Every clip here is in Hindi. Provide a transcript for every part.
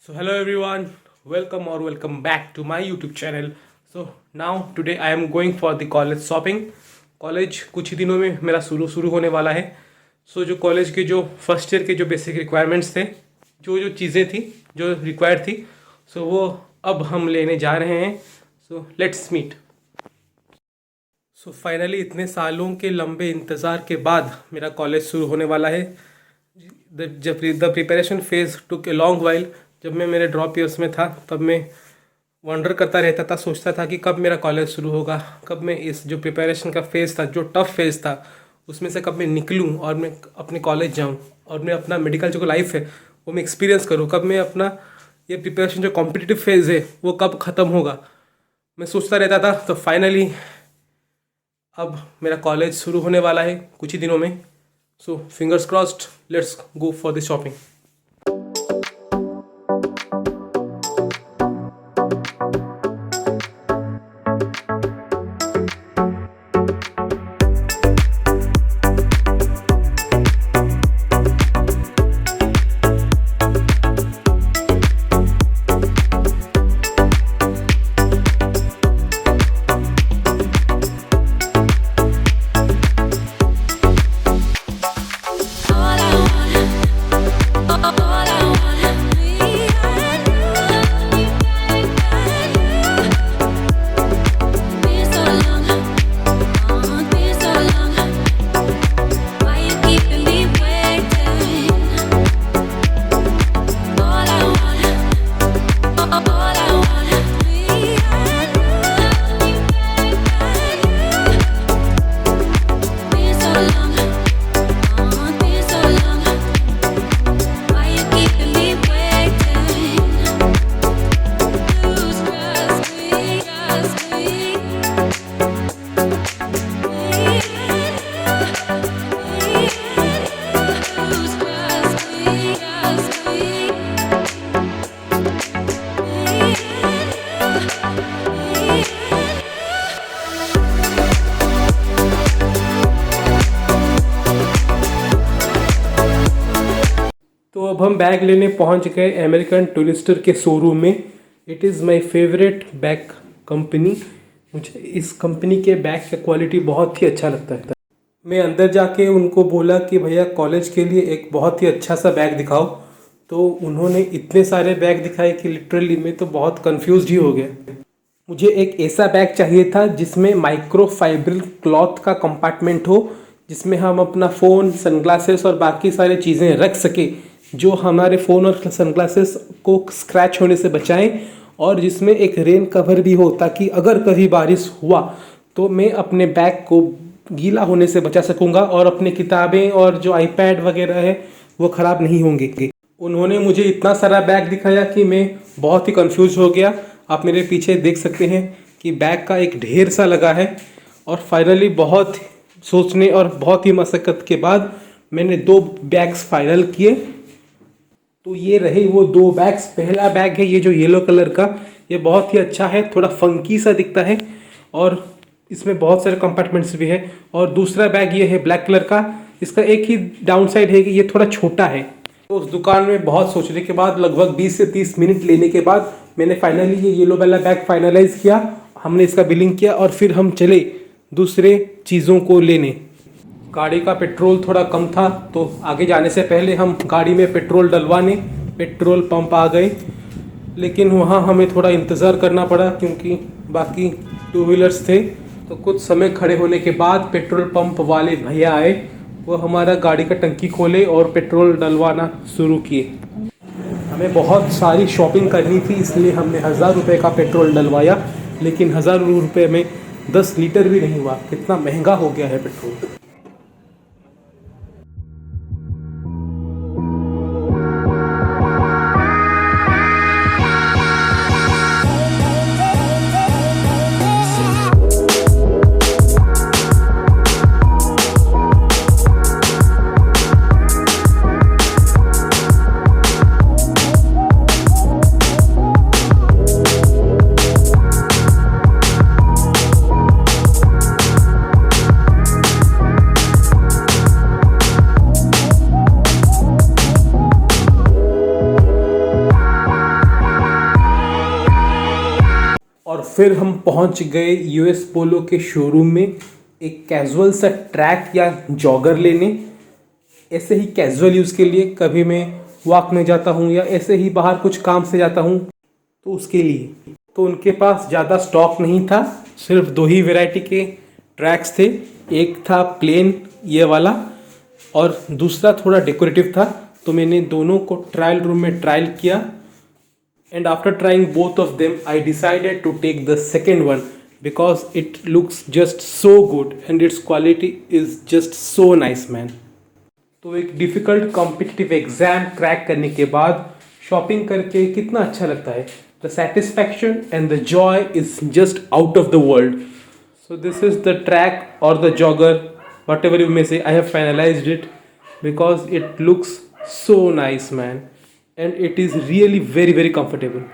So hello everyone, welcome back to my YouTube channel. So now today I am going for the college shopping. College कुछ ही दिनों में मेरा शुरू होने वाला है. जो कॉलेज के जो फर्स्ट ईयर के जो बेसिक रिक्वायरमेंट्स थे, जो चीज़ें थी जो रिक्वायर्ड थी, वो अब हम लेने जा रहे हैं. So let's meet. फाइनली इतने सालों के लंबे इंतज़ार के बाद मेरा कॉलेज शुरू होने वाला है. The preparation phase took a long while. जब मैं मेरे ड्रॉप ईयर्स में था तब मैं वंडर करता रहता था, सोचता था कि कब मेरा कॉलेज शुरू होगा, कब मैं इस जो प्रिपरेशन का फेज़ था, जो टफ फेज़ था, उसमें से कब मैं निकलूं और मैं अपने कॉलेज जाऊं और मैं अपना मेडिकल जो लाइफ है वो मैं एक्सपीरियंस करूं. कब मैं अपना ये प्रिपरेशन जो कॉम्पिटिटिव फेज़ है वो कब ख़त्म होगा, मैं सोचता रहता था. तो फाइनली अब मेरा कॉलेज शुरू होने वाला है कुछ ही दिनों में. So fingers crossed, let's go for the shopping. तो अब हम बैग लेने पहुंच गए अमेरिकन टूरिस्टर के शोरूम में. It is my favourite bag company. मुझे इस कंपनी के बैग का क्वालिटी बहुत ही अच्छा लगता है. मैं अंदर जाके उनको बोला कि भैया कॉलेज के लिए एक बहुत ही अच्छा सा बैग दिखाओ. तो उन्होंने इतने सारे बैग दिखाए कि लिटरली मैं तो बहुत कंफ्यूज ही हो गया. मुझे एक ऐसा बैग चाहिए था जिसमें माइक्रोफाइबर क्लॉथ का कंपार्टमेंट हो, जिसमें हम अपना फ़ोन, सनग्लासेस और बाकी सारी चीज़ें रख सके जो हमारे फ़ोन और सनग्लासेस को स्क्रैच होने से बचाएं, और जिसमें एक रेन कवर भी हो ताकि अगर कभी बारिश हुआ तो मैं अपने बैग को गीला होने से बचा सकूंगा और अपनी किताबें और जो आईपैड वगैरह है वो ख़राब नहीं होंगे. उन्होंने मुझे इतना सारा बैग दिखाया कि मैं बहुत ही कंफ्यूज हो गया. आप मेरे पीछे देख सकते हैं कि बैग का एक ढेर सा लगा है. और फाइनली बहुत सोचने और बहुत ही मशक्क़त के बाद मैंने 2 बैग्स फाइनल किए. तो ये रहे वो 2 बैग्स. पहला बैग है ये जो येलो कलर का, ये बहुत ही अच्छा है, थोड़ा फंकी सा दिखता है और इसमें बहुत सारे कंपार्टमेंट्स भी है. और दूसरा बैग ये है ब्लैक कलर का. इसका एक ही डाउन साइड है कि ये थोड़ा छोटा है. तो उस दुकान में बहुत सोचने के बाद लगभग 20 से 30 मिनट लेने के बाद मैंने फाइनली ये येलो वाला बैग फाइनलाइज किया. हमने इसका बिलिंग किया और फिर हम चले दूसरे चीज़ों को लेने. गाड़ी का पेट्रोल थोड़ा कम था तो आगे जाने से पहले हम गाड़ी में पेट्रोल डलवाने पेट्रोल पंप आ गए. लेकिन वहाँ हमें थोड़ा इंतज़ार करना पड़ा क्योंकि बाकी 2 व्हीलर्स थे. तो कुछ समय खड़े होने के बाद पेट्रोल पंप वाले भैया आए. वो हमारा गाड़ी का टंकी खोले और पेट्रोल डलवाना शुरू किए. हमें बहुत सारी शॉपिंग करनी थी इसलिए हमने 1000 रुपये का पेट्रोल डलवाया. लेकिन 1000 रुपये में 10 लीटर भी नहीं हुआ. कितना महंगा हो गया है पेट्रोल. फिर हम पहुंच गए यूएस पोलो के शोरूम में एक कैजुअल सा ट्रैक या जॉगर लेने। ऐसे ही कैजुअल यूज़ के लिए, कभी मैं वॉक में जाता हूँ या ऐसे ही बाहर कुछ काम से जाता हूँ तो उसके लिए। तो उनके पास ज़्यादा स्टॉक नहीं था, सिर्फ दो ही वैरायटी के ट्रैक्स थे। एक था प्लेन ये वाला और दूसरा थोड़ा डेकोरेटिव था। तो मैंने दोनों को ट्रायल रूम में ट्रायल किया and after trying both of them I decided to take the second one because it looks just so good and its quality is just so nice man। तो एक डिफ़िकल्ट कॉम्पिटिटिव एग्ज़ाम क्रैक करने के बाद शॉपिंग करके कितना अच्छा लगता है। The satisfaction and the joy is just out of the world. So this is the track और the jogger, whatever you may say, I have finalised it because it looks so nice man and it is really very comfortable।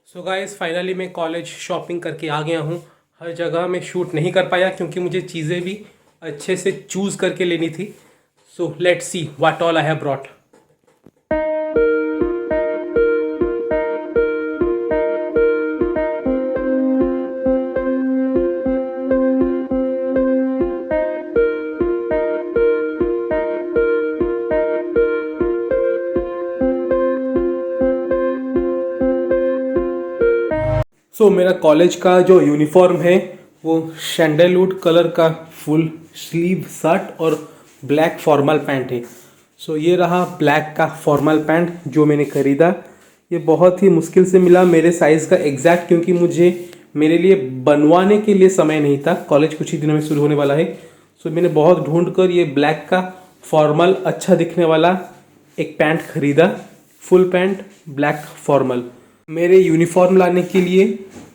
So guys finally मैं कॉलेज शॉपिंग करके आ गया हूँ। हर जगह मैं शूट नहीं कर पाया क्योंकि मुझे चीज़ें भी अच्छे से चूज़ करके लेनी थी। So let's see what all I have brought. So मेरा कॉलेज का जो यूनिफॉर्म है वो सैंडलवुड कलर का फुल स्लीव शर्ट और ब्लैक फॉर्मल पैंट है। सो ये रहा ब्लैक का फॉर्मल पैंट जो मैंने ख़रीदा। ये बहुत ही मुश्किल से मिला मेरे साइज़ का एग्जैक्ट, क्योंकि मुझे मेरे लिए बनवाने के लिए समय नहीं था। कॉलेज कुछ ही दिनों में शुरू होने वाला है। सो मैंने बहुत ढूंढ कर ये ब्लैक का फॉर्मल अच्छा दिखने वाला एक पैंट ख़रीदा, फुल पैंट ब्लैक फॉर्मल। मेरे यूनिफॉर्म लाने के लिए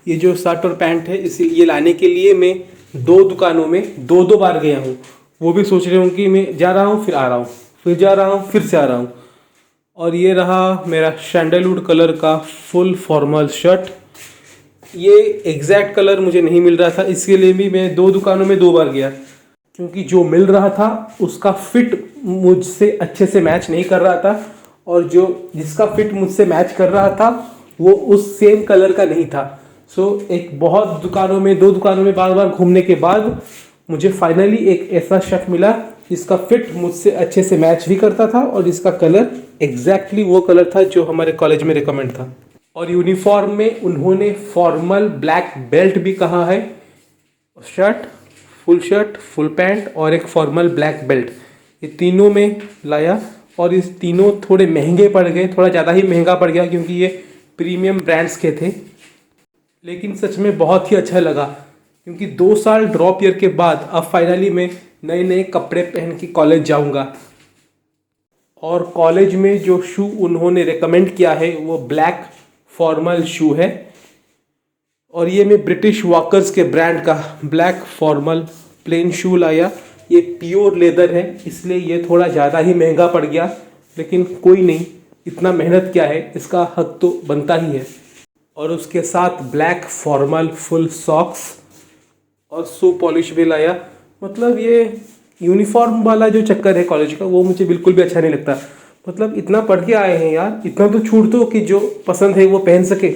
ये जो शर्ट और पैंट है इसे ये लाने के लिए मैं 2 दुकानों में 2 बार गया हूँ। वो भी सोच रहे हूँ कि मैं जा रहा हूँ फिर आ रहा हूँ, फिर जा रहा हूँ फिर से आ रहा हूँ। और ये रहा मेरा सैंडलवुड कलर का फुल फॉर्मल शर्ट। ये एग्जैक्ट कलर मुझे नहीं मिल रहा था, इसके लिए भी मैं 2 दुकानों में 2 बार गया, क्योंकि जो मिल रहा था उसका फिट मुझसे अच्छे से मैच नहीं कर रहा था और जो जिसका फिट मुझसे मैच कर रहा था वो उस सेम कलर का नहीं था। सो एक बहुत 2 दुकानों में बार बार घूमने के बाद मुझे फाइनली एक ऐसा शर्ट मिला जिसका फिट मुझसे अच्छे से मैच भी करता था और जिसका कलर एग्जैक्टली वो कलर था जो हमारे कॉलेज में रिकमेंड था। और यूनिफॉर्म में उन्होंने फॉर्मल ब्लैक बेल्ट भी कहा है। शर्ट, फुल पैंट और एक फॉर्मल ब्लैक बेल्ट, ये तीनों में लाया और इस तीनों थोड़े महंगे पड़ गए, थोड़ा ज़्यादा ही महंगा पड़ गया क्योंकि ये प्रीमियम ब्रांड्स के थे। लेकिन सच में बहुत ही अच्छा लगा, क्योंकि 2 साल ड्रॉप ईयर के बाद अब फाइनली मैं नए नए कपड़े पहन के कॉलेज जाऊंगा। और कॉलेज में जो शू उन्होंने रेकमेंड किया है वो ब्लैक फॉर्मल शू है, और ये मैं ब्रिटिश वॉकर्स के ब्रांड का ब्लैक फॉर्मल प्लेन शू लाया। ये प्योर लेदर है, इसलिए ये थोड़ा ज़्यादा ही महंगा पड़ गया, लेकिन कोई नहीं, इतना मेहनत किया है, इसका हक तो बनता ही है। और उसके साथ ब्लैक फॉर्मल फुल सॉक्स और शू पॉलिश भी लाया। मतलब ये यूनिफॉर्म वाला जो चक्कर है कॉलेज का, वो मुझे बिल्कुल भी अच्छा नहीं लगता। मतलब इतना पढ़ के आए हैं यार, इतना तो छूट दो कि जो पसंद है वो पहन सके।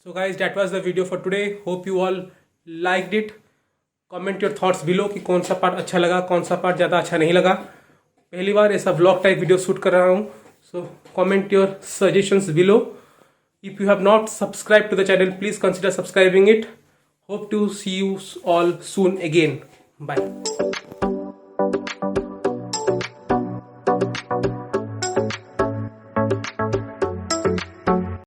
So guys, that was the video for today. Hope you all liked it. Comment your thoughts below कि कौन सा पार्ट अच्छा लगा, कौन सा पार्ट ज़्यादा अच्छा नहीं लगा। पहली बार ऐसा vlog टाइप वीडियो शूट कर रहा हूँ, so comment your suggestions below. If you have not subscribed to the channel, please consider subscribing it. Hope to see you all soon again. Bye.